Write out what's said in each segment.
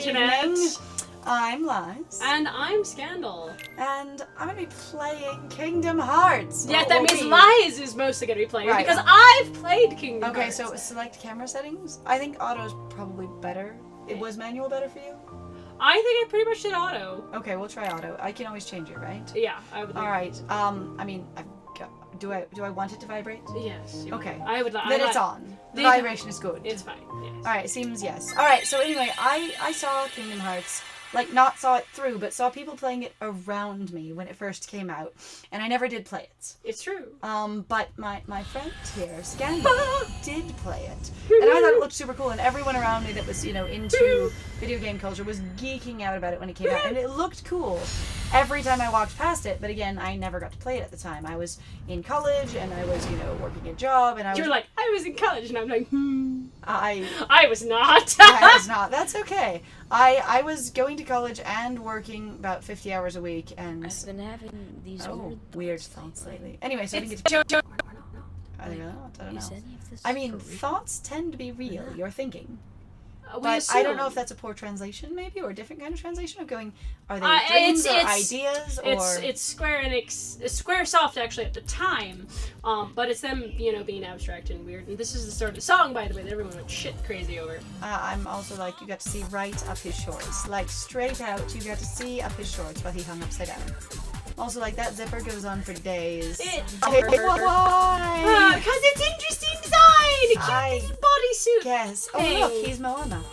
internet. evening. I'm Lies. And I'm Scandal. And I'm going to be playing Kingdom Hearts. Yeah, that means Lies is mostly going to be playing Right. because I've played Kingdom Hearts. Okay, so select camera settings. I think auto's probably better. It was manual better for you? I think I pretty much did auto. Okay, we'll try auto. I can always change it, right? Yeah, I would. Alright, I mean, do I want it to vibrate? Yes. Okay. I would like. Then it's on. The vibration is good. It's fine. Yes. Alright, seems yes. Alright, so anyway, I saw Kingdom Hearts, like not saw it through, but saw people playing it around me when it first came out, and I never did play it. It's true. But my friend here, Scandal, did play it, and I thought it looked super cool, and everyone around me that was, into video game culture was geeking out about it when it came out, and it looked cool every time I walked past it, but again, I never got to play it at the time. I was in college, and I was, working a job, and You're like, I was in college, and I'm like, I was not. I was not. That's okay. I was going to college and working about 50 hours a week, and I've been having these weird thoughts lately. Anyway, so I didn't get to... I don't know. I mean, thoughts tend to be real. You're thinking. But I don't know if that's a poor translation, maybe, or a different kind of translation of going, are they dreams or ideas, or... It's Square Enix, Squaresoft actually at the time, but it's them, being abstract and weird. And this is the start of the song, by the way, that everyone went shit crazy over. I'm also like, you got to see right up his shorts. Like, straight out, you got to see up his shorts while he hung upside down. Also, like, that zipper goes on for days. Why? Because it's interesting design! Cute bodysuit! Yes. Oh, thing. look, he's Moana.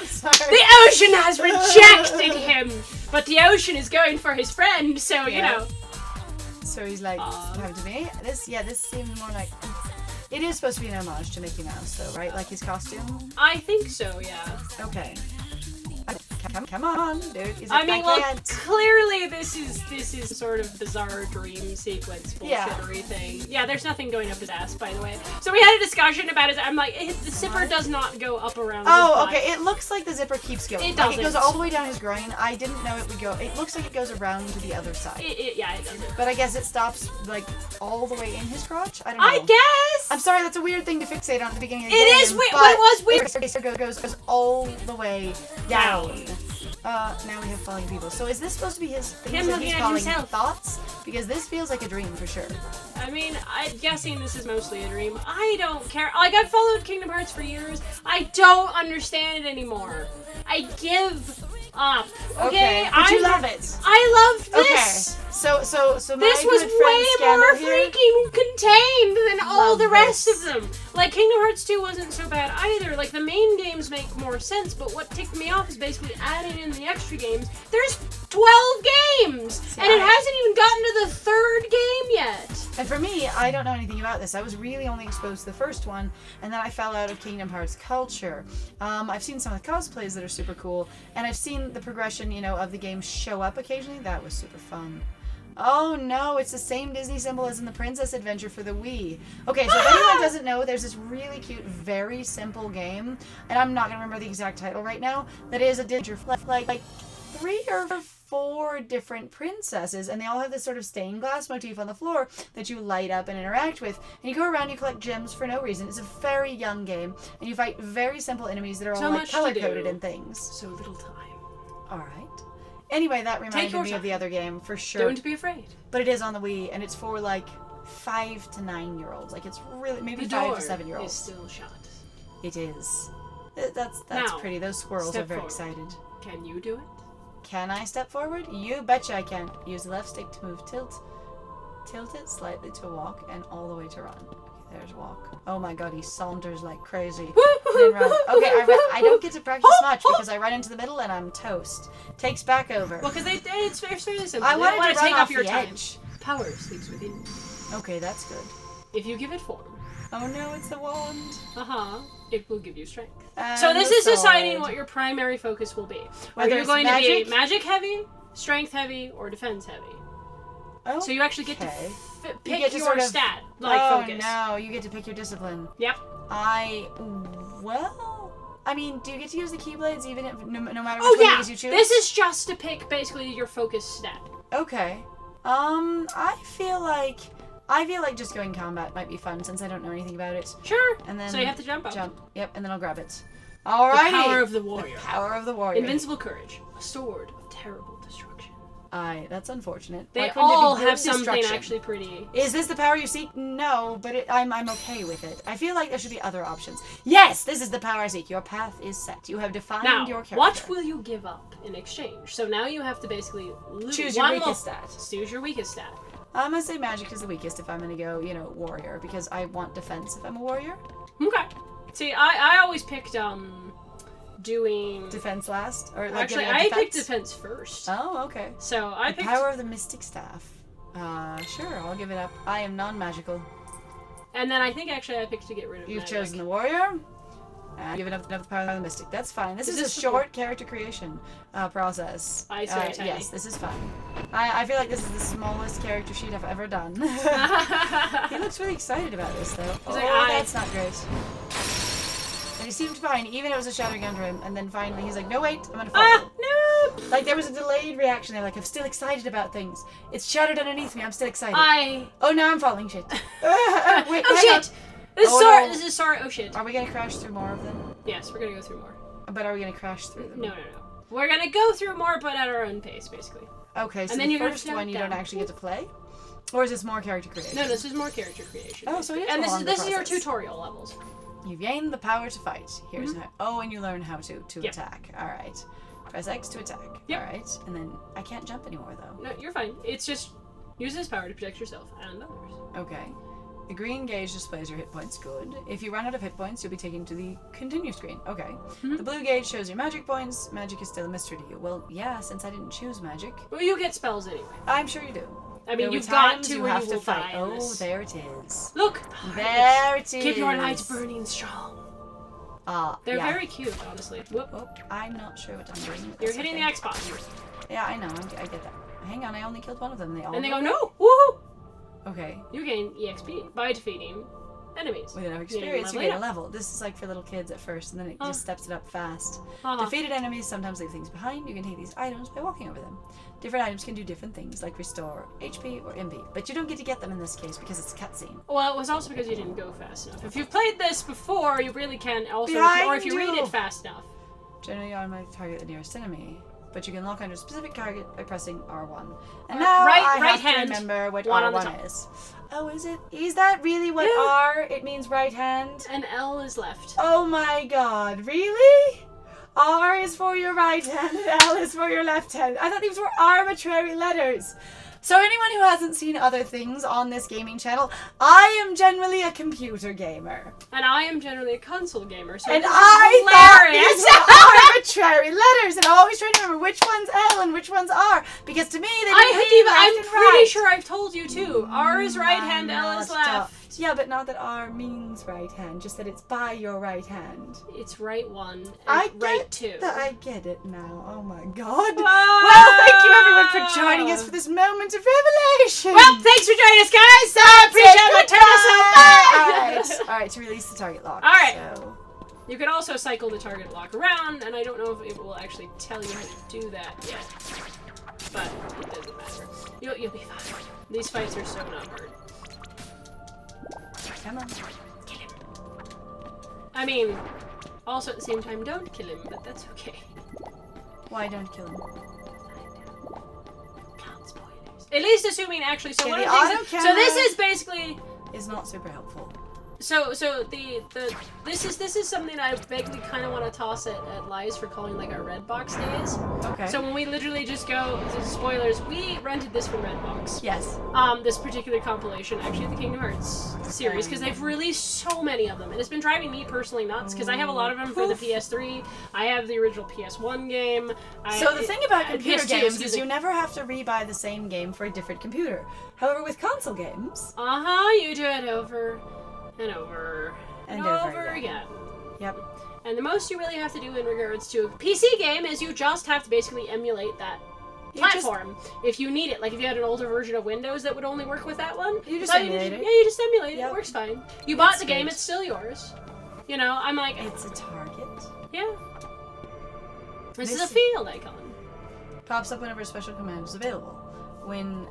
Sorry. The ocean has rejected him, but the ocean is going for his friend, so, So he's like, come to me. This seems more like... It is supposed to be an homage to Mickey Mouse, though, right? Like his costume? I think so, yeah. Okay. Come on, dude. Clearly this is sort of bizarre dream sequence bullshittery thing. Yeah, there's nothing going up his ass, by the way. So we had a discussion about it. I'm like, the zipper does not go up around his butt. Okay. It looks like the zipper keeps going. It doesn't. It goes all the way down his groin. I didn't know it would go. It looks like it goes around to the other side. It doesn't. But I guess it stops, like, all the way in his crotch? I don't know. I guess! I'm sorry, that's a weird thing to fixate on at the beginning of the game. It is weird, but it was weird. It goes all the way down. Now we have falling people. So is this supposed to be his thing that he's calling thoughts? Because this feels like a dream for sure. I mean, I'm guessing this is mostly a dream. I don't care. Like, I've followed Kingdom Hearts for years. I don't understand it anymore. I give up. Okay? But you love it. I loved this. Okay. So my this was good friend way more here, freaking contained than all the rest this. of them. Like, Kingdom Hearts 2 wasn't so bad either. Like, the main games make more sense, but what ticked me off is basically adding in the extra games. There's 12 games! And it hasn't even gotten to the third game yet. And for me, I don't know anything about this. I was really only exposed to the first one, and then I fell out of Kingdom Hearts culture. I've seen some of the cosplays that are super cool, and I've seen the progression, of the game show up occasionally. That was super fun. Oh no, it's the same Disney symbol as in the Princess Adventure for the Wii. Okay, so if anyone doesn't know, there's this really cute, very simple game, and I'm not going to remember the exact title right now, that is a Disney, like 3 or 4 different princesses, and they all have this sort of stained glass motif on the floor that you light up and interact with, and you go around and you collect gems for no reason. It's a very young game, and you fight very simple enemies that are all like color-coded and things. So little time. Alright. Anyway, that reminded me of the other game, for sure. Don't be afraid. But it is on the Wii, and it's for, like, 5 to 9-year-olds. Like, it's really, maybe 5 to 7-year-olds. It's still shut. It is. That's now, pretty. Those squirrels are very excited. Can you do it? Can I step forward? You betcha I can. Use the left stick to move tilt it slightly to walk, and all the way to run. Okay, there's walk. Oh my god, he saunters like crazy. Then run. Okay, I don't get to practice much because I run into the middle and I'm toast. Takes back over. Well, because it's fairly simple. I want to take off your the time. edge. Power sleeps within you. Okay, that's good. If you give it form. Oh no, it's the wand. It will give you strength. And so this is deciding what your primary focus will be. Whether you're going to be magic heavy, strength heavy, or defense heavy. Oh. So you actually get to pick your sort of, focus. Oh no, you get to pick your discipline. Yep. I mean, do you get to use the Keyblades even if no matter which one of these you choose? This is just to pick basically your focus stat. Okay. I feel like just going combat might be fun since I don't know anything about it. Sure. And then so you have to jump up. Yep, and then I'll grab it. Alrighty. The power of the warrior. The power of the warrior. Invincible courage. A sword of terrible destruction. Aye, that's unfortunate. They Why couldn't it be all good have something destruction? actually pretty... Is this the power you seek? No, but I'm okay with it. I feel like there should be other options. Yes, this is the power I seek. Your path is set. You have defined Now, your character. what will you give up in exchange? So now you have to basically Choose your weakest stat. Choose your weakest stat. I'm gonna say magic is the weakest if I'm gonna go, warrior, because I want defense if I'm a warrior. Okay. See, I always picked doing defense last, or like actually giving a I defense? picked defense first. Oh, okay. So I the picked power of the mystic staff. Sure, I'll give it up. I am non-magical. and then I think actually I picked to get rid of You've magic. chosen the warrior. Give it up the power of the mystic. That's fine. This is a short character creation process. It's very tiny. Yes, this is fine. I feel like this is the smallest character sheet I've ever done. He looks really excited about this, though. He's like, that's not great. And he seemed fine, even if it was a shattering under him. And then finally, he's like, "No, wait, I'm gonna fall." No! Like there was a delayed reaction there. Like I'm still excited about things. It's shattered underneath me. I'm still excited. Oh, now I'm falling. Shit. Wait, oh hang shit! on. This is sorry. Oh shit. Are we gonna crash through more of them? Yes, we're gonna go through more. But are we gonna crash through them? No. We're gonna go through more, but at our own pace, basically. Okay, so and then the you're first gonna one you don't actually get to play? Or is this more character creation? No, this is more character creation. Oh, so it is and a longer this is your process. tutorial levels. You've gained the power to fight. Here's how. Oh, and you learn how to attack. All right. Press X to attack. Yep. All right. And then I can't jump anymore though. No, you're fine. It's just use this power to protect yourself and others. Okay. The green gauge displays your hit points. Good. If you run out of hit points, you'll be taken to the continue screen. Okay. The blue gauge shows your magic points. Magic is still a mystery to you. Well, yeah, since I didn't choose magic. Well, you get spells anyway. I'm sure you do. I mean, There you've were got times to you where have you to will fight. die in Oh, this. there it is. Look! There it is. Keep your lights burning strong. They're yeah. very cute, honestly. Whoop. Oh, I'm not sure what I'm doing. You're That's hitting okay. the X button. Yeah, I know. I get that. Hang on, I only killed one of them. And they go, no! Woohoo! Okay. You gain EXP by defeating enemies. With enough experience, you get a level. This is like for little kids at first, and then it just steps it up fast. Defeated enemies sometimes leave things behind. You can take these items by walking over them. Different items can do different things, like restore HP or MP, but you don't get to get them in this case because it's a cutscene. Well, it was also because you didn't go fast enough. If you've played this before, you really can also, Behind or if you read you. it fast enough. Generally, you automatically target the nearest enemy, but you can lock onto a specific target by pressing R1. And now right I have hand, to remember what one on the R1 top. is. Oh, is it? Is that really what R? It means right hand? And L is left. Oh my god, really? R is for your right hand and L is for your left hand. I thought these were arbitrary letters. So anyone who hasn't seen other things on this gaming channel, I am generally a computer gamer. And I am generally a console gamer, so And this I is thought these were arbitrary letters, and I always try to remember which one's L and which one's R, because to me they didn't mean left I'm and pretty right. sure I've told you too. R is right hand, L is left. Yeah, but not that R means right hand, just that it's by your right hand. It's right one and I right two. I get it now. Oh my god. Wow. Well, thank you everyone for joining us for this moment of revelation. Well, thanks for joining us, guys. I appreciate it. Turn us out. Bye. Alright, to release the target lock. Alright. So. You can also cycle the target lock around, and I don't know if it will actually tell you how to do that yet. But it doesn't matter. You'll be fine. These fights are so not hard. Come on. Kill him. I mean, also at the same time, don't kill him, but that's okay. Why don't kill him? Not spoilers. At least assuming actually. So Okay, one the of the things. auto So this camera is basically. is not super helpful. So this is something I vaguely kind of want to toss at Lies for calling like our Redbox days. Okay. So when we literally just go, spoilers, we rented this from Redbox. Yes. This particular compilation, actually the Kingdom Hearts series, because they've released so many of them, and it's been driving me personally nuts, because I have a lot of them for the PS3, I have the original PS1 game. So the thing about computer PS2, games excuse is me. you never have to rebuy the same game for a different computer. However, with console games... you do it over and over And and over over again. again. Yep. And the most you really have to do in regards to a PC game is you just have to basically emulate that platform if you need it. Like if you had an older version of Windows that would only work with that one, You just so emulate it. Yeah, you just emulate it. Yep. It works fine. You bought It's the game, good. it's still yours. You know, I'm like, It's a target. yeah. This is a This- field icon. Pops up whenever a special command is available. When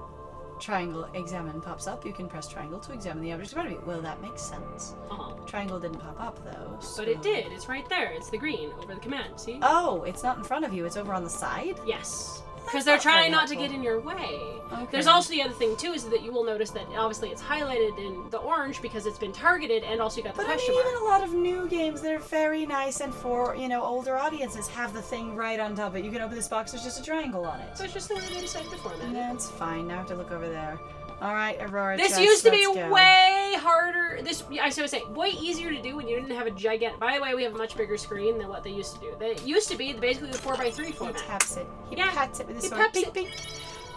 triangle examine pops up, you can press triangle to examine the object in front of you. Well, that makes sense. Uh-huh. triangle didn't pop up, though. So... But it did. It's right there. It's the green over the command. See? Oh, it's not in front of you. It's over on the side? Yes. Because they're trying not to get in your way. Okay. There's also the other thing, too, is that you will notice that obviously it's highlighted in the orange because it's been targeted, and also you got the question mark. Even a lot of new games that are very nice and for, older audiences have the thing right on top of it. You can open this box, there's just a triangle on it. So it's just the way they decided to format it. That's fine. Now I have to look over there. Alright, Aurora This chest, used to be let's go. way harder. I was saying, way easier to do when you didn't have a gigantic. By the way, we have a much bigger screen than what they used to do. They used to be basically the 4x3 format. He taps it. He Yeah, pats it with his he sword. peps Bing, it. bing.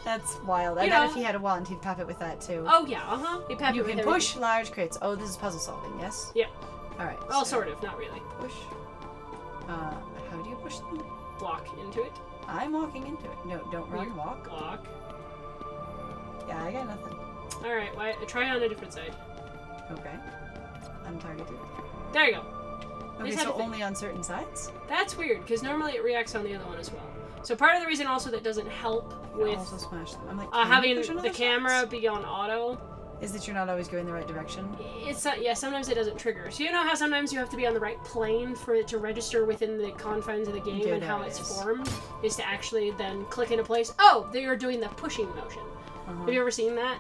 That's wild. I bet if he had a wand, he'd pap it with that too. Oh yeah, You You can push large crits. Oh, this is puzzle solving, yes? Yeah. Alright. Well, sort of, not really. Push. How do you push them? Walk into it. I'm walking into it. No, don't run. Walk. Walk. Yeah, I got nothing. Alright, try on a different side. Okay. Untargeted. There you go. Okay, so only on certain sides? That's weird, because normally it reacts on the other one as well. So part of the reason also that doesn't help with also smash them. I'm like, having the camera be on auto is that you're not always going the right direction. It's yeah, sometimes it doesn't trigger. So you know how sometimes you have to be on the right plane for it to register within the confines of the game, and how it's formed is to actually then click into place. Oh, they are doing the pushing motion. Have you ever seen that?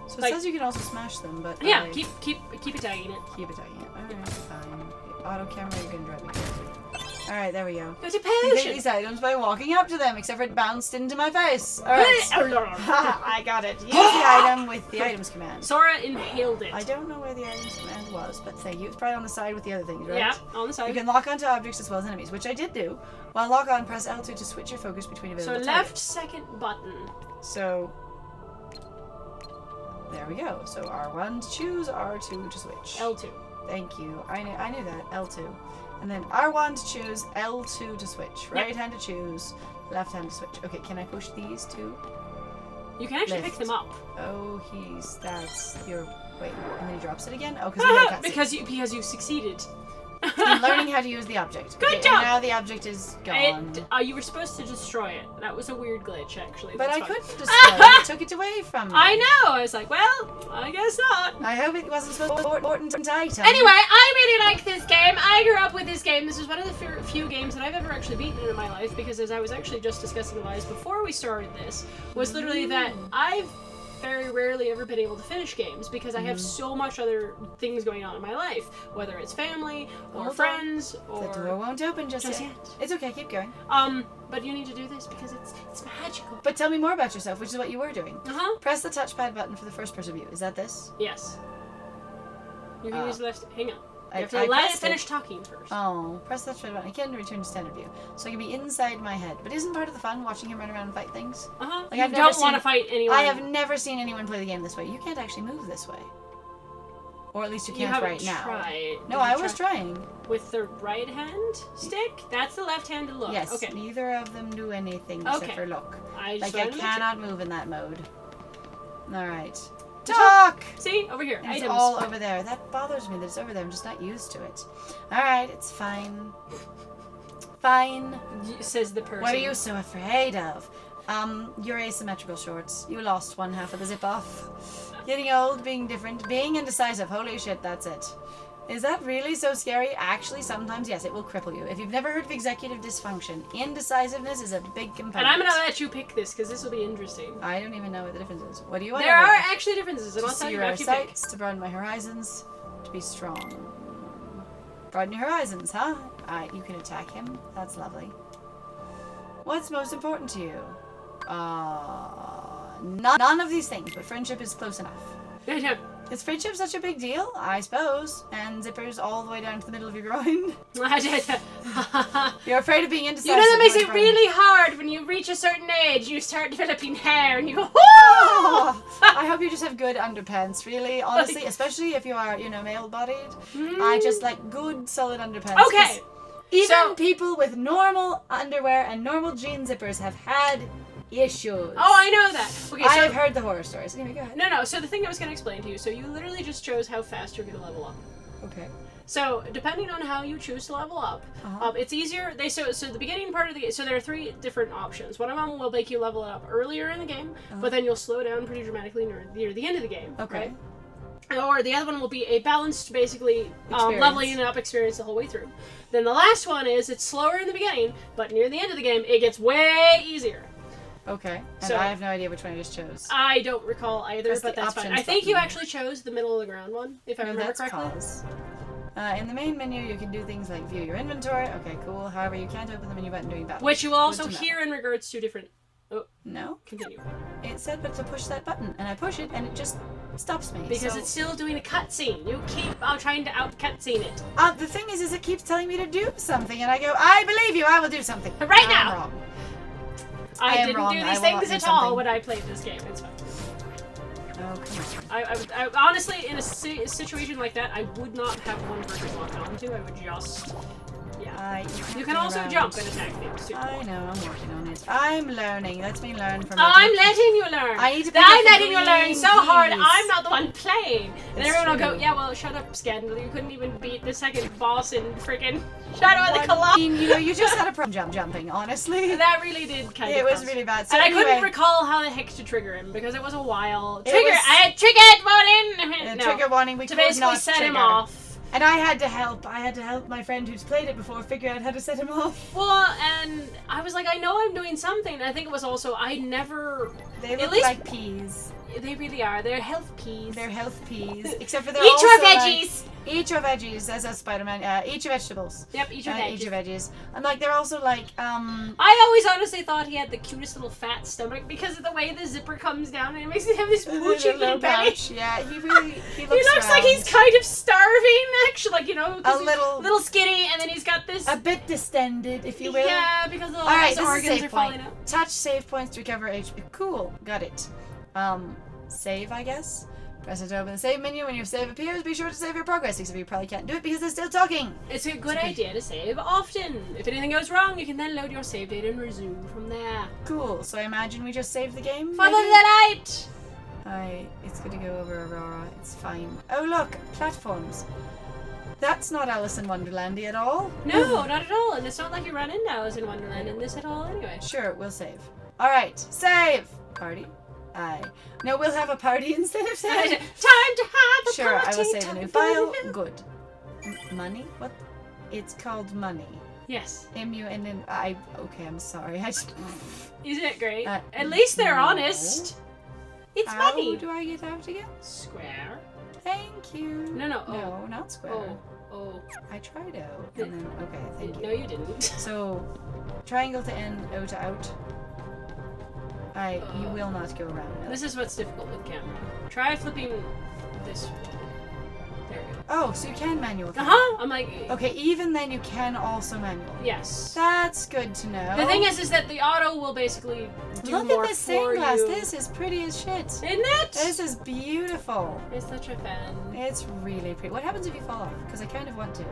So it says you can also smash them, but yeah, keep attacking it. Keep attacking it. Alright, fine. Auto camera, you're gonna drive me crazy. Alright, there we go. Go to You get potion. these items by walking up to them, except for it bounced into my face. Alright. I got it. Use the item with the items command. Sora inhaled it. I don't know where the items command was, but thank you. It's probably on the side with the other things, right? Yeah, on the side. You can lock onto objects as well as enemies, which I did do. While lock on, press L2 to switch your focus between available So targets. left second button. So there we go. So R1 to choose, R2 to switch. L2. Thank you. I knew that. L2. And then R1 to choose, L2 to switch. Right hand to choose, left hand to switch. Okay, can I push these two? You can actually pick them up. Oh, that's your... Wait, and then he drops it again? Oh, because because you succeeded. I'm learning how to use the object. Good job! Now the object is gone. You were supposed to destroy it. That was a weird glitch, actually. But That's I fine. couldn't destroy it. It took it away from me. I know! I was like, well, I guess not. I hope it wasn't supposed to be an important item. Anyway, I really like this game. I grew up with this game. This is one of the few games that I've ever actually beaten in my life, because as I was actually just discussing with Liz before we started this, was literally that I've very rarely ever been able to finish games because I have so much other things going on in my life, whether it's family or friends or... The door won't open just yet. It's okay, keep going. But you need to do this because it's magical. But tell me more about yourself, which is what you were doing. Uh-huh. Press the touchpad button for the first person view. Is that this? Yes. You can use the left... Hang on. You have I to let it pressed finish talking first. Oh, press the touchpad button again to return to standard view. So I can be inside my head. But isn't part of the fun watching him run around and fight things? Uh-huh. Like, You don't want to fight anyone. I have never seen anyone play the game this way. You can't actually move this way. Or at least you can't right now. Tried. No, I was trying. With the right hand stick? That's the left-handed look. Yes, Okay. neither of them do anything except for look. I cannot move in that mode. Alright. Talk! See? Over here. It's Items. all over there. That bothers me that it's over there. I'm just not used to it. Alright, it's fine. Fine. Says the person. What are you so afraid of? Your asymmetrical shorts. You lost one half of the zip off. Getting old, being different, being indecisive. Holy shit, that's it. Is that really so scary? Actually, sometimes, yes, it will cripple you. If you've never heard of executive dysfunction, indecisiveness is a big component. And I'm going to let you pick this, because this will be interesting. I don't even know what the difference is. What do you want There are actually differences, and I'll to tell see you your after you pick. sights, to broaden my horizons, to be strong. Broaden your horizons, huh? You can attack him. That's lovely. What's most important to you? None of these things, but friendship is close enough. Is friendship such a big deal? I suppose. And zippers all the way down to the middle of your groin. You're afraid of being indecisive. You know that makes it really hard when you reach a certain age, you start developing hair, and you go, I hope you just have good underpants, really. Honestly, especially if you are, male-bodied. I just like good, solid underpants. Okay. Even people with normal underwear and normal jean zippers have had issues. Oh, I know that. Okay, so I've heard the horror stories. Anyway, go ahead. No. So the thing I was going to explain to you. So you literally just chose how fast you're going to level up. Okay. So depending on how you choose to level up, it's easier. So the beginning part of the game. So there are 3 different options. One of them will make you level it up earlier in the game, but then you'll slow down pretty dramatically near the end of the game. Okay. Right? Or the other one will be a balanced, basically, Experience. leveling up experience the whole way through. Then the last one is it's slower in the beginning, but near the end of the game, it gets way easier. Okay. And So- I have no idea which one I just chose. I don't recall either, Press but the that's fine. options I think you button. actually chose the middle of the ground one, if I No, remember that's correctly. cause. In the main menu, you can do things like view your inventory. Okay, cool. However, you can't open the menu button during battle. Which you will also Good to know. hear in regards to different... Oh, No, continue. it said but to push that button, and I push it, and it just stops me. Because so- it's still doing a cutscene. You keep trying to out-cutscene it. The thing is it keeps telling me to do something, and I go, I believe you, I will do something. Right I'm now. wrong. I am didn't wrong, do I these will not things do at all something. when I played this game. It's fine. Oh, come on. I honestly, in a situation like that, I would not have one person locked onto. I would just... Yeah. You can go also around. jump and attack things, too. I know, I'm working on it. I'm learning. Let me learn from I'm it. letting you learn. I need to pick I'm up the letting you learn green so hard. keys. I'm not the one playing. And That's everyone will go, true. yeah, well, shut up, Scandal. You couldn't even beat the second boss in freaking Shadow of the I Colossus. mean, you just had a problem jumping, honestly. That really did kind of. It was cause- really bad. So And I anyway, couldn't recall how the heck to trigger him because it was a while. It Trigger! was- I triggered warning! No. trigger warning, we To could basically not set trigger. him off. And I had to help. I had to help my friend who's played it before figure out how to set him off. Well, and I was like, I know I'm doing something. I think it was also, I never... They At look least- like peas. They really are. They're health peas. They're health peas. Except for they're Eat also your like- veggies! eat your veggies, as a Spider-Man. Eat your vegetables. Yep, eat your Eat veggies. your veggies. And like they're also like I always honestly thought he had the cutest little fat stomach because of the way the zipper comes down and it makes him have this poochy little belly. pouch. Yeah, he looks. He looks like he's kind of starving, actually, like, you know, 'cause A he's little- skinny, and then he's got this. a bit distended, if you will. Yeah, because all All right, his this is a organs save are falling point. out. Touch save points to recover HP. Cool, got it. Save, I guess. Press it to open the save menu. When your save appears, be sure to save your progress, except you probably can't do it because they're still talking. It's a good idea to save often. If anything goes wrong, you can then load your save data and resume from there. Cool, so I imagine we just saved the game? Follow maybe? the light! It's gonna go over Aurora. It's fine. Oh look, platforms. That's not Alice in Wonderlandy at all. No, not at all. And it's not like you run into Alice in Wonderland in this at all anyway. Sure, we'll save. All right, save. Party. Aye. No, we'll have a party instead of Time save. to have a Sure, party. I will save a time new to file. have a- Good. Money? What? It's called money. Yes. M-U-N-N. Okay, I'm sorry. I just. Isn't it great? Uh, At least they're no. honest. It's How money. do I get out again? Square. Thank you. No. Oh. No, not square. Oh. I tried out. And then, okay, thank you. No, you didn't. So, triangle to in, O to out. You will not go around. No. This is what's difficult with camera. Try flipping this. There we go. Oh, so you can manual. I'm like, Okay, even then you can also manual. yes. That's good to know. The thing is that the auto will basically do look more at this for stained glass. you. This is pretty as shit. Isn't it? This is beautiful. It's such a fan. It's really pretty. What happens if you fall off? Because I kind of want to.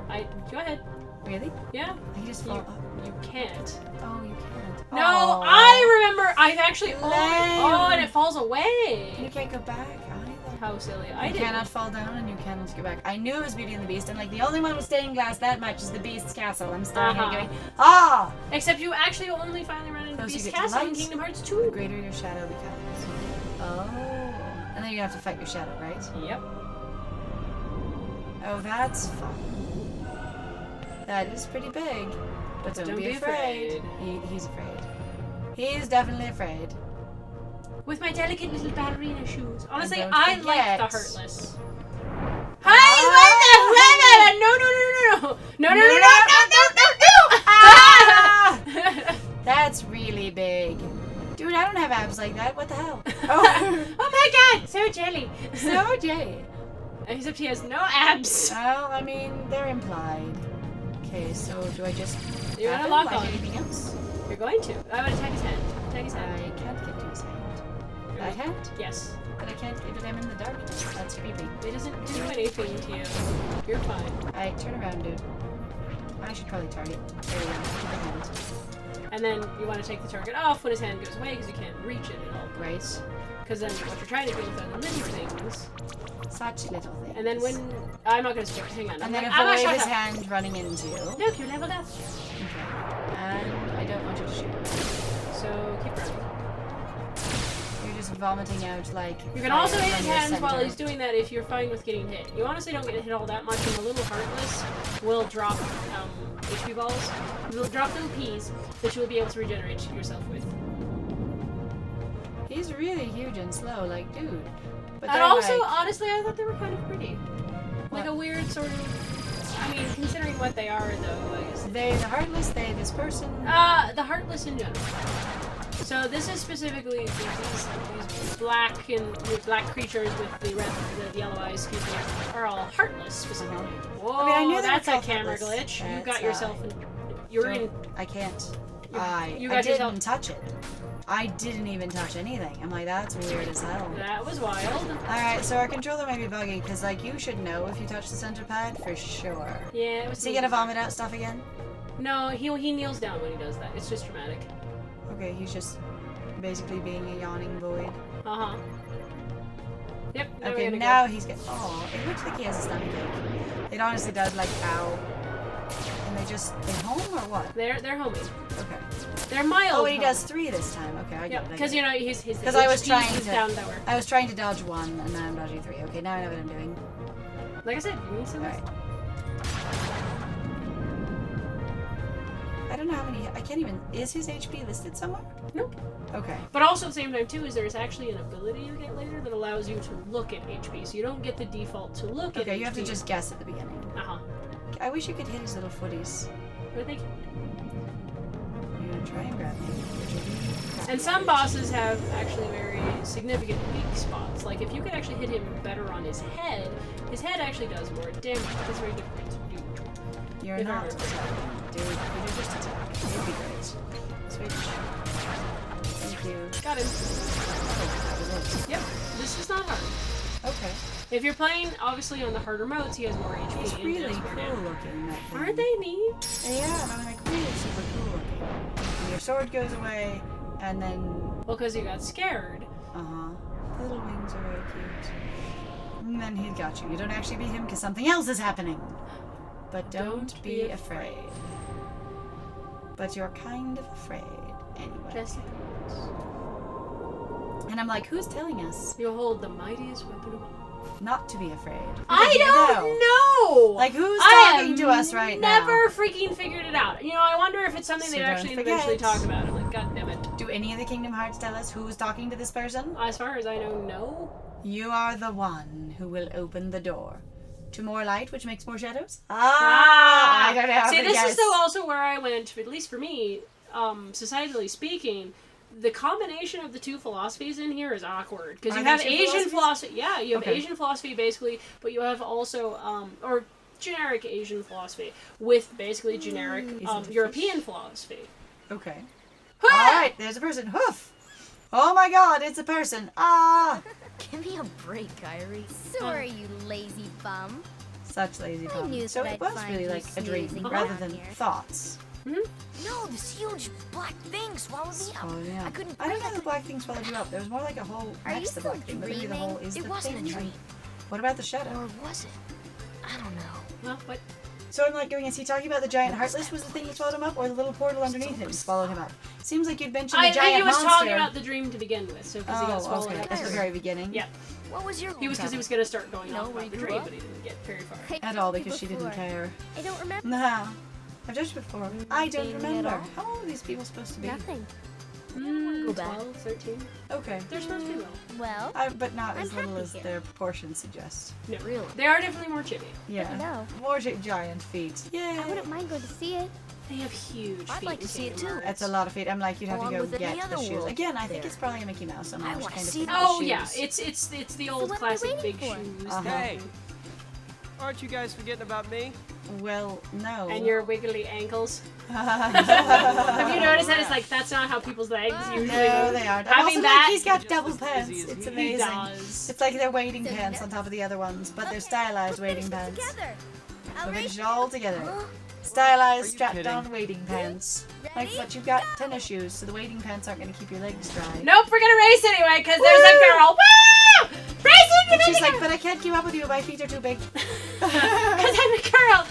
Go ahead. Really? Yeah. I just fall You, off. you can't. Oh, you can't. No, Oh. I remember. I've actually. Oh, Lame. and it falls You away. can't go back either. How silly. You I did. cannot fall down and you cannot go back. I knew it was Beauty and the Beast, and like the only one with stained glass that much is the Beast's castle. I'm staring at it going, ah! Except you actually only finally run into Closer you Beast get to Castle in light, Kingdom Hearts The 2. greater your shadow becomes. Oh. And then you have to fight your shadow, right? Yep. Oh, that's fun. That is pretty big. But don't be afraid. He's afraid. He's definitely afraid. With my delicate little ballerina shoes. Honestly, don't I like forget- the Heartless. Ah! Hey, no. Ah! That's really big. Dude, I don't have abs like that. What the hell? Oh, Oh my god, so jelly. so jelly. Except he has no abs. Well, I mean, they're implied. Okay, so do I just You tap wanna him lock like on? anything else? You're going to. I want to attack his hand. Attack his I hand. can't get to his hand. That hand? Yes. But I can't get it. I'm in the darkness. That's creepy. It doesn't do anything to you. You're fine. Alright, turn around, dude. I should probably target. There we go. Keep the hand. And then you want to take the target off when his hand goes away because you can't reach it at all. Right. Because then what you're trying to do with are the little things. Such little things. And then when... I'm not going to start. Hang on. And then I'm avoid shut his up. hand running into you. Look, you leveled up. Okay. And I don't want you to shoot. So keep running. You're just vomiting out like. You can fire also hit from his your hands while center. he's doing that if you're fine with getting hit. You honestly don't get hit all that much, and the little heartless will drop HP balls. They'll drop little peas that you will be able to regenerate yourself with. He's really huge and slow, like dude. But And they're also, like, honestly, I thought they were kind of pretty. Like What? a weird sort of. I mean, considering what they are, though, I guess. they the heartless, they this person. The heartless in general. So this is specifically these black creatures with the yellow eyes, excuse me, are all heartless specifically. Whoa, I mean, I knew they that's were a called camera heartless. glitch. You That's, got yourself in. You're in. I can't. You I got didn't yourself- touch it. I didn't even touch anything. I'm like, that's weird as hell. That was wild. Alright, so our controller may be buggy, because, like, you should know if you touch the center pad for sure. Yeah, it was. Is he gonna vomit out stuff again? No, he kneels down when he does that. It's just dramatic. Okay, he's just basically being a yawning void. Uh huh. Yep. Okay, now he's got. Oh, it looks like he has a stomach ache. It honestly does, like, ow. And they home or what? They're homing. Okay. They're mild. Oh, and he home. does 3 this time. Okay, I Yeah, get it. because you know his Because I was HP trying is to- down lower. I was trying to dodge 1, and now I'm dodging 3. Okay, now I know what I'm doing. Like I said, you need some. Alright. I don't know how many. I can't even. Is his HP listed somewhere? Nope. Okay. But also at the same time too is there's actually an ability you get later that allows you to look at HP, so you don't get the default to look at HP. Okay, you have to just guess at the beginning. Uh-huh. I wish you could hit his little footies. But they can. You're gonna try and grab me. And some bosses have actually very significant weak spots. Like if you could actually hit him better on his head actually does more damage. It's very difficult to do. You're If not I remember. attacking, dude. You're just attacking. It'd be great. Switch. Thank you. Got him. Oh, that was it. Yep. This is not hard. Okay. If you're playing obviously on the harder modes, he has more HP. It's and really does more cool damage. looking. That thing. Aren't they neat? Yeah, I'm like really super cool looking. And your sword goes away, and then Well, because you got scared. the little wings are very cute. And then he's got you. You don't actually beat him because something else is happening. But don't be afraid. But you're kind of afraid anyway. Just And I'm like, who's telling us you hold the mightiest weapon of all. not to be afraid? I Because you don't know. Like, who's I talking have to us right now? Never freaking figured it out. You know, I wonder if it's something So they don't actually forget. eventually talk about. I'm like, God damn it. Do any of the Kingdom Hearts tell us who's talking to this person? As far as I know, no. You are the one who will open the door to more light, which makes more shadows. Ah! I don't know. See, but this yes. is though also where I went, at least for me, societally speaking, the combination of the two philosophies in here is awkward. Because Are you they have two Asian philosophies? philosophy. Yeah, you have Okay. Asian philosophy basically, but you have also, or generic Asian philosophy with basically generic Isn't it European philosophy. Okay. Alright, there's a person. Hoof! Oh my god, it's a person. Ah! Give me a break, Kyrie. Sorry, you lazy bum. Such lazy I bum. knew So that it I'd was find really you like a dream snoozing rather around than here. thoughts. No, this huge black thing swallowed me up. Oh, yeah. I couldn't I don't breathe. know the black thing swallowed you up. There was more like a hole Are you next to the still black thing, but maybe the hole dreaming? is It the wasn't a thing. dream. What about the shadow? Or was it? I don't know. Well, what? So I'm like going, is he talking about the giant heartless was the thing that swallowed him up, or the little portal underneath him swallowed him up? Seems like you'd mentioned the I giant think he was monster. talking about the dream to begin with, so because he got Oh, swallowed okay. up. At the very beginning. Yeah, What was your he was because he was going to start going No, off where about the you grew dream, up? but he didn't get very far. I At all, told you because she didn't before. care. I don't remember. No. I've judged before. I don't Anything at remember. all? How old are these people supposed to be? Nothing. Go back. 12, 13. Okay. They're supposed to be low. Well, But not I'm as little happy as here. their proportions suggest. No. really. They are definitely more chibi. Yeah. know. More giant feet. I Yeah. wouldn't mind going to see it. They have huge I'd feet. like to in see it Kingdom too. Hearts. That's a lot of feet. I'm like, you'd have Along to go with any get the other shoes. world Again, I think there. it's probably a Mickey Mouse. I'm I always wanna kind of see thinking that. of Oh yeah, shoes. it's the So old what are we classic waiting big for? shoes. Uh-huh. Hey. Aren't you guys forgetting about me? Well, no. And your wiggly ankles. Have you noticed that it's like that's not how people's legs usually No, move? they aren't. Having Also, look, that, he's got Just double as busy pants. as It's me. amazing. He does. It's like they're wading So pants on top of the other ones, but they're stylized wading pants. Together. So All they're right. just all together. Huh? Stylized, Are you strapped kidding? on wading pants. Like, Ready? but you've got tennis shoes, so the wading pants aren't going to keep your legs dry. Nope, we're gonna race anyway because there's a girl. Woo! Race into And the she's like, but I can't keep up with you. My feet are too big. because I'm a girl.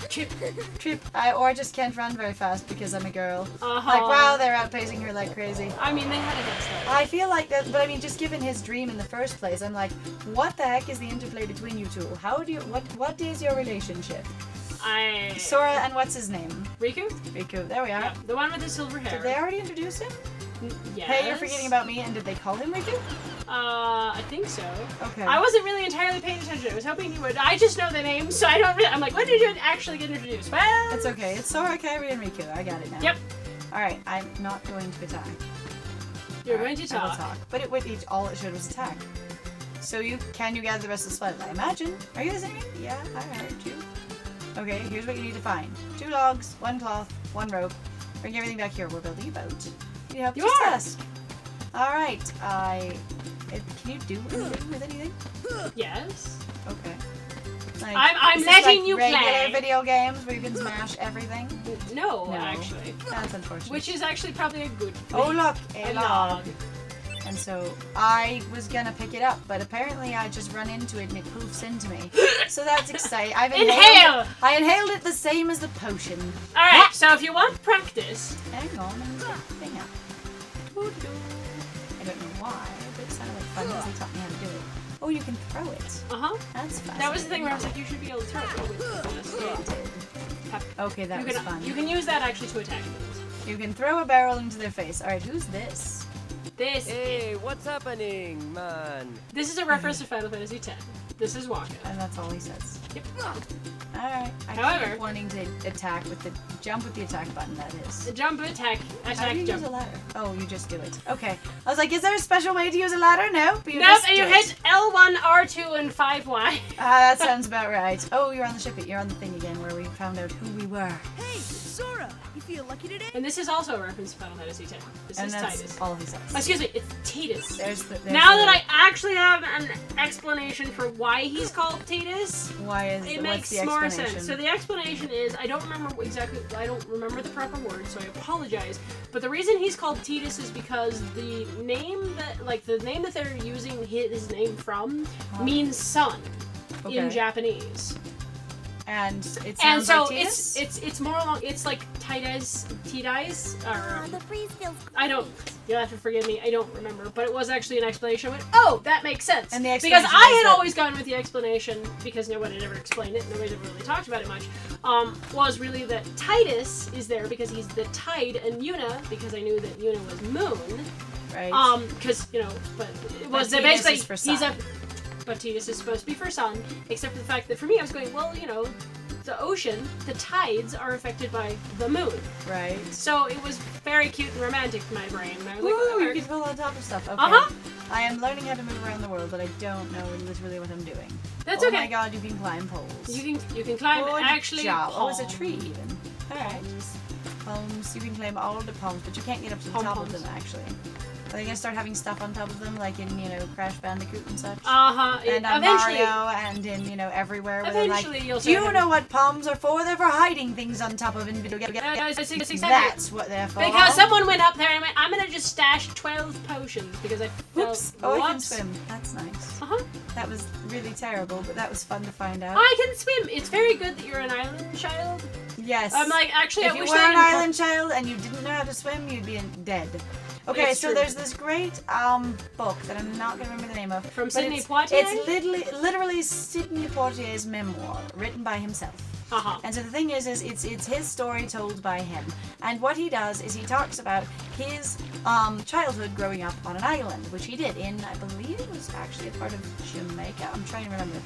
Trip. trip, or I just can't run very fast because I'm a girl. Uh-huh. Like, wow, they're outpacing her like crazy. I mean, they had a head start. I feel like that, but I mean, just given his dream in the first place, I'm like, what the heck is the interplay between you two? How do you, what is your relationship? Sora and what's his name? Riku? Riku, there we are. Yeah, the one with the silver hair. Did they already introduce him? Yes. Hey, you're forgetting about me, and did they call him Riku? I think so. Okay. I wasn't really entirely paying attention. I was hoping you would. I just know the names, so I don't really. I'm like, when did you actually get introduced? Well, It's okay. It's Sora, Kairi, and Riku. I got it now. Yep. Alright, I'm not going to attack. You're Alright, going to I will talk. talk. But all it showed was attack. So can you gather the rest of the sled? I imagine. Are you listening? Yeah, I heard you. Okay, here's what you need to find. 2 logs, 1 cloth, 1 rope. Bring everything back here. We're building a boat. You help You just are. ask. Alright, can you do anything with anything? Yes. Okay. Like, I'm is this letting like you regular play. video games where you can smash everything? No, No. actually. That's unfortunate. Which is actually probably a good thing. Oh look, A a log. log. And so I was gonna pick it up, but apparently I just run into it and it poofs into me. So that's exciting. Inhale! I inhaled it the same as the potion. Alright, so if you want practice, Hang on, let me get the thing out. I don't know why, but it sounded like fun because they taught me how to do it. Oh, you can throw it. That's fast. that was the thing where I was like, you should be able to throw it with this. Okay, that was fun. You can use that actually to attack things. You can throw a barrel into their face. Alright, who's this? Hey, what's happening, man? This is a reference to Final Fantasy X. This is Waka. And that's all he says. Yep. Alright. I However- keep wanting to attack with the jump with the attack button, that is. The jump, attack, How do you jump. use a ladder? Oh, you just do it. Okay. I was like, is there a special way to use a ladder? No. But you Nope, just and you do hit it. L1, R2, and 5Y. That sounds about right. Oh, you're on the ship. You're on the thing again where we found out who we were. Hey, Sora, you feel lucky today? And this is also a reference to Final Fantasy X. This And is that's Titus. all he says. Excuse me, it's Titus. There's Now that I actually have an explanation for why he's called Titus, Why is it what's makes the more explanation? sense. So the explanation is, I don't remember the proper word, so I apologize. But the reason he's called Titus is because the name that they're using his name from means sun in Okay. Japanese. And it And sounds so like Titus? it's more along, it's like Titus, or The freeze feels I don't. You'll have to forgive me. I don't remember, but it was actually an explanation. I went, oh, that makes sense. And the because explanation I is had that- always gone with the explanation because nobody had ever explained it. Nobody's ever really talked about it much. Was really that Titus is there because he's the tide, and Yuna because I knew that Yuna was moon. Right. Because but it was But Titus basically is for he's sun. but Titus is supposed to be for sun, except for the fact that for me I was going, well, the ocean, the tides are affected by the moon. Right. So it was very cute and romantic in my brain. And I was like, Woo, you "Oh, can pull on top of stuff. Okay. Uh-huh. I am learning how to move around the world, but I don't know literally what I'm doing. That's oh okay. my god, you can climb poles. You can climb Good actually. job. Oh, it's a palm. tree even. Alright. Palms. You can climb all the palms, but you can't get up to the top of Pom-poms. them actually. Are they gonna start having stuff on top of them, like in, Crash Bandicoot and such? And on Eventually, Mario and in, everywhere where they're like, eventually you'll do you start know what palms are for? They're for hiding things on top of in video games. That's exactly. That's what they're for. Because someone went up there and went, I'm gonna just stash 12 potions because I felt Oops. Oh, I can whoops. swim. That's nice. Uh-huh. That was really terrible, but that was fun to find out. I can swim. It's very good that you're an island child. Yes. I'm like, actually, if I you wish were they an didn't island child and you didn't know how to swim, you'd be dead. Okay, It's so true. there's this great book that I'm not going to remember the name of. From but Sidney it's, Poitier? It's literally Sidney Poitier's memoir, written by himself. Uh-huh. And so the thing is it's his story told by him. And what he does is he talks about his childhood growing up on an island, which he did in, I believe it was actually a part of Jamaica. I'm trying to remember.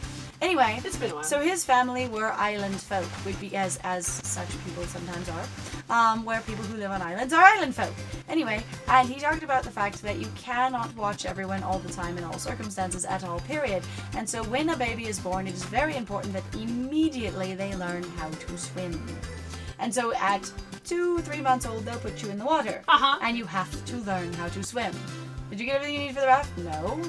Anyway, It's been a while. so his family were island folk, would be as such people sometimes are, where people who live on islands are island folk. Anyway, and he talked about the fact that you cannot watch everyone all the time in all circumstances at all, period. And so when a baby is born, it is very important that immediately they learn how to swim. And so at 2-3 months old, they'll put you in the water. Uh-huh. And you have to learn how to swim. Did you get everything you need for the raft? No.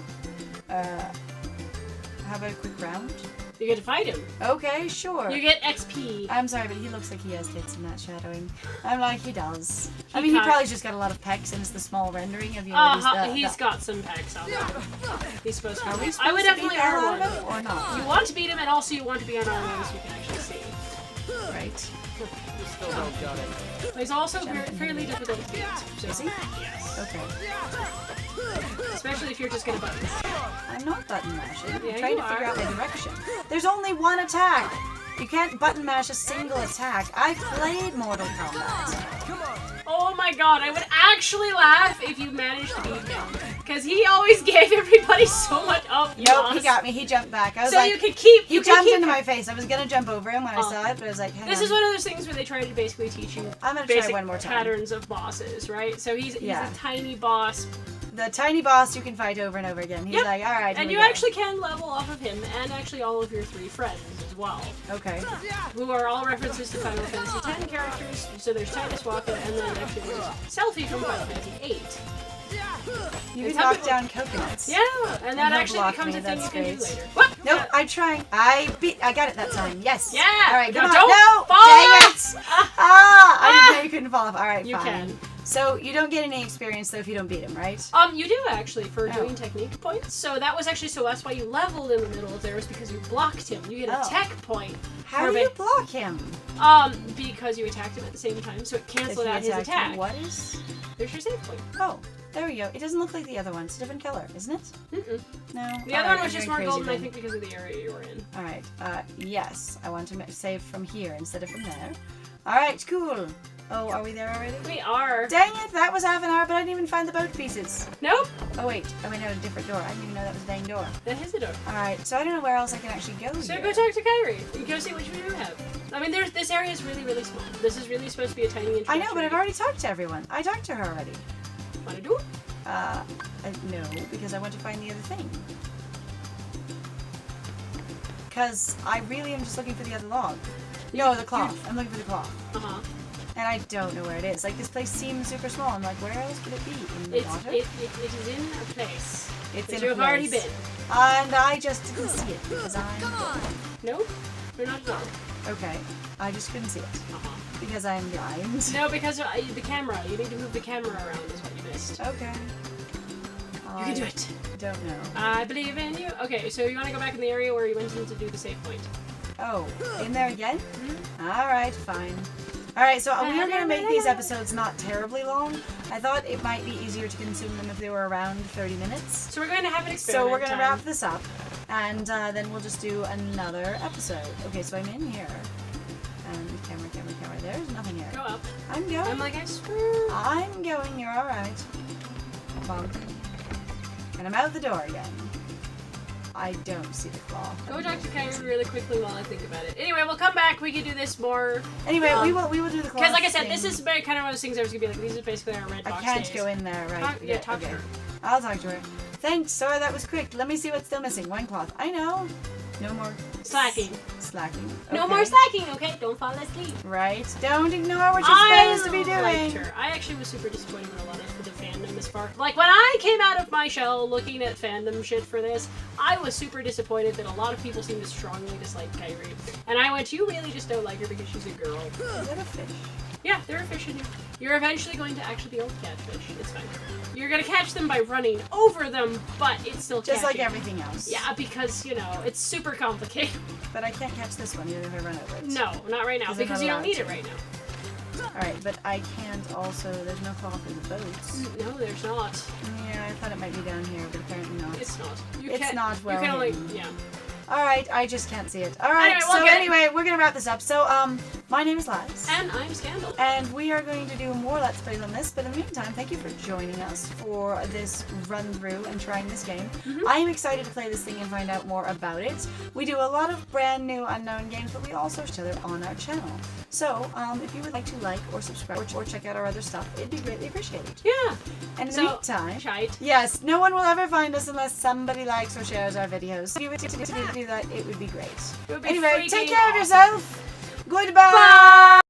How about a quick round? You get to fight him. Okay, sure. You get XP. I'm sorry, but he looks like he has tits in that shadowing. I'm like, he does. I He mean, he can't- probably just got a lot of pecs, and it's the small rendering of, just He's got some pecs on him. He's supposed to Are be. we I would supposed to definitely beat the hell earn out of one. him or not? You want to beat him, and also you want to be on our nose so you can actually see. Right. You still don't got it. He's also fairly difficult to beat. So, Is he? yes. Okay. Especially if you're just gonna button. I'm not button mashing. I'm Yeah, trying you to figure are. out my direction. There's only one attack. You can't button mash a single attack. I've played Mortal Kombat. Come on. Oh my god, I would actually laugh if you managed to beat him. Because he always gave everybody so much up. Nope, he got me. He jumped back. I was So like, you could keep. he You could jumped keep into my face. I was gonna jump over him when I saw it, but I was like, hang This on. is one of those things where they try to basically teach you I'm gonna try basic one more time. patterns of bosses, right? So he's Yeah. a tiny boss, The tiny boss you can fight over and over again. He's Yep. like, all right. here and we you go." actually can level off of him and actually all of your 3 friends as well, Okay. who are all references to Final Fantasy X characters. So there's Titus Walker, and then actually there's Selphie from Final Fantasy VIII. You And can some knock people- down coconuts. Yeah, and that he'll actually block becomes me, a thing you that's can do great. later. What? Nope, I'm trying. I got it that time. Yes. Yeah. All right, No, come on. don't No. fall Dang off. it. I didn't know you couldn't fall off. All right, You fine. can. So you don't get any experience though if you don't beat him, right? You do actually for Oh. doing technique points. So that was actually so that's why you leveled in the middle of theirs because you blocked him. You get a Oh. tech point. How for do you ba- block him? Because you attacked him at the same time, so it canceled If out he his attacked attack. you, what is? There's your save point. Oh, there we go. It doesn't look like the other one. It's a different color, isn't it? Mm-mm. No. The other one was just more golden, I think, because of the area you were in. All right. Yes, I want to save from here instead of from there. All right, cool. Oh, are we there already? We are. Dang it! That was half an hour, but I didn't even find the boat pieces. Nope. Oh wait, I went out a different door. I didn't even know that was a dang door. That is the door. All right, so I don't know where else I can actually go. So here. go talk to Kyrie. You go see what you do have. I mean, this area is really, really small. This is really supposed to be a tiny introduction. I know, but I've already talked to everyone. I talked to her already. Want to do it? No, because I want to find the other thing. Because I really am just looking for the other log. No, the cloth. I'm looking for the cloth. Uh-huh. And I don't know where it is. Like, this place seems super small. I'm like, where else could it be? In the water? It is in a place. It's that in you've a already place. been. And I just didn't see it because I'm... Nope. You're not at all. Okay. I just couldn't see it. Uh-huh. Because I'm blind. No, because the camera. You need to move the camera around is what you missed. Okay. You can do it. Don't know. I believe in you. Okay, so you want to go back in the area where you went in to do the save point. Oh, in there again? Alright, fine. Alright, so we are going to make these episodes not terribly long. I thought it might be easier to consume them if they were around 30 minutes. So we're going to have an experiment So we're going to time. wrap this up, and then we'll just do another episode. Okay, so I'm in here. And camera. There's nothing here. Go up. I'm going. I'm like, I swear. I'm going. You're alright. Bonk. And I'm out the door again. I don't see the claw. Go talk to Kyrie really quickly while I think about it. Anyway, we'll come back. We can do this more. Anyway, we will do the claw. Because, like I said, thing. this is very kind of one of those things I was going to be like, these are basically our red I box can't days. go in there, right? Talk, talk to her. I'll talk to her. Thanks. Sorry, that was quick. Let me see what's still missing. Wine cloth. I know. No more Slacking. Slacking. No Okay. more slacking, okay? Don't fall asleep. Right. Don't ignore what you're supposed to be liked doing. her. I actually was super disappointed with a lot of the fandom as far. Like, when I came out of my shell looking at fandom shit for this, I was super disappointed that a lot of people seemed to strongly dislike Kyrie. And I went, you really just don't like her because she's a girl. Is that a fish? Yeah, there are fish in here. You're eventually going to actually be able to catch fish. It's fine. You're going to catch them by running over them, but it's still Just like catching. everything else. Yeah, because, you know, it's super complicated. But I can't catch this one even if I run over it. No, not right now, 'Cause I'm because not you don't allowed need to. it right now. Alright, but I can't also... There's no cloth in the boats. No, there's not. Yeah, I thought it might be down here, but apparently not. It's not. You It's can't, not well You can only, hidden. yeah. Alright, I just can't see it. Alright, Anyway, we'll so get it. anyway, we're gonna wrap this up. So, my name is Laz. And I'm Scandal. And we are going to do more Let's Plays on this, but in the meantime, thank you for joining us for this run-through and trying this game. I am excited to play this thing and find out more about it. We do a lot of brand new unknown games, but we also show them on our channel. So, if you would like to like or subscribe or check out our other stuff, it'd be greatly appreciated. Yeah. And in So, the meantime... Shite. Yes, no one will ever find us unless somebody likes or shares our videos. If you would do that, it would be great. It would be Anyway, freaking take care of awesome. yourself. Goodbye.